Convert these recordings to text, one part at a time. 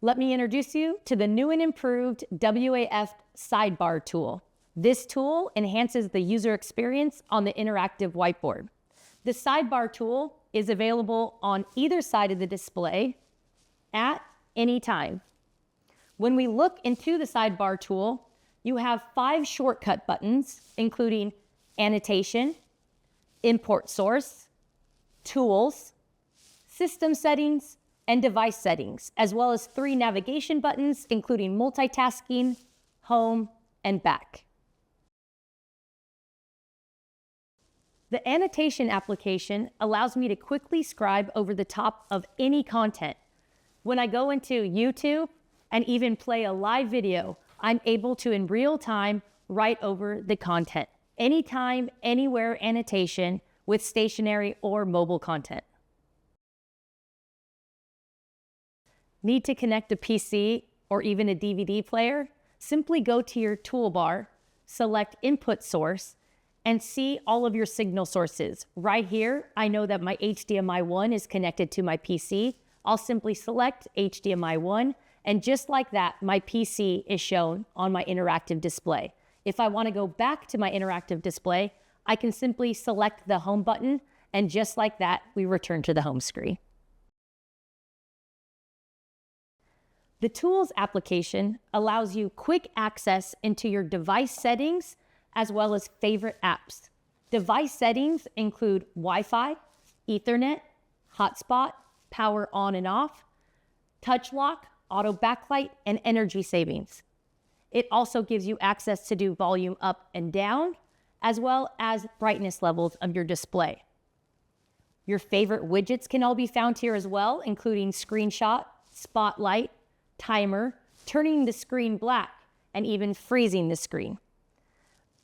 Let me introduce you to the new and improved WAF Sidebar tool. This tool enhances the user experience on the interactive whiteboard. The Sidebar tool is available on either side of the display at any time. When we look into the Sidebar tool, you have 5 shortcut buttons, including annotation, import source, tools, system settings, and device settings, as well as 3 navigation buttons, including multitasking, home, and back. The annotation application allows me to quickly scribe over the top of any content. When I go into YouTube and even play a live video, I'm able to, in real time, write over the content. Anytime, anywhere annotation with stationary or mobile content. Need to connect a PC or even a DVD player? Simply go to your toolbar, select Input Source, and see all of your signal sources. Right here, I know that my HDMI 1 is connected to my PC. I'll simply select HDMI 1, and just like that, my PC is shown on my interactive display. If I want to go back to my interactive display, I can simply select the home button, and just like that, we return to the home screen. The Tools application allows you quick access into your device settings as well as favorite apps. Device settings include Wi-Fi, Ethernet, hotspot, power on and off, touch lock, auto backlight, and energy savings. It also gives you access to do volume up and down, as well as brightness levels of your display. Your favorite widgets can all be found here as well, including screenshot, spotlight, timer, turning the screen black, and even freezing the screen.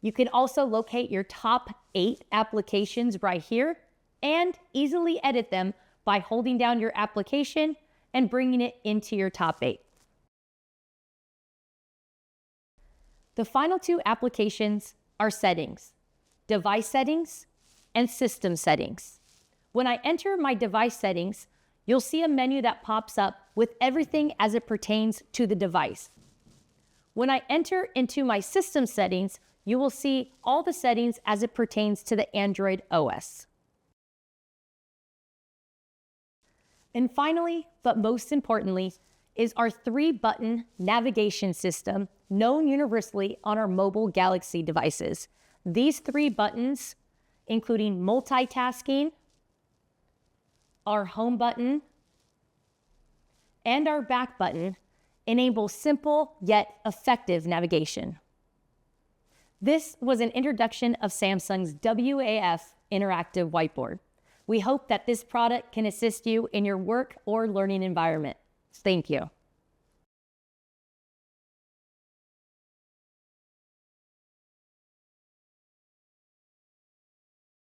You can also locate your top 8 applications right here and easily edit them by holding down your application and bringing it into your top 8. The final 2 applications are settings, device settings, and system settings. When I enter my device settings, you'll see a menu that pops up with everything as it pertains to the device. When I enter into my system settings, you will see all the settings as it pertains to the Android OS. And finally, but most importantly, is our 3-button navigation system known universally on our mobile Galaxy devices. These 3 buttons, including multitasking, our home button, and our back button, enable simple yet effective navigation. This was an introduction of Samsung's WAF Interactive Whiteboard. We hope that this product can assist you in your work or learning environment. Thank you.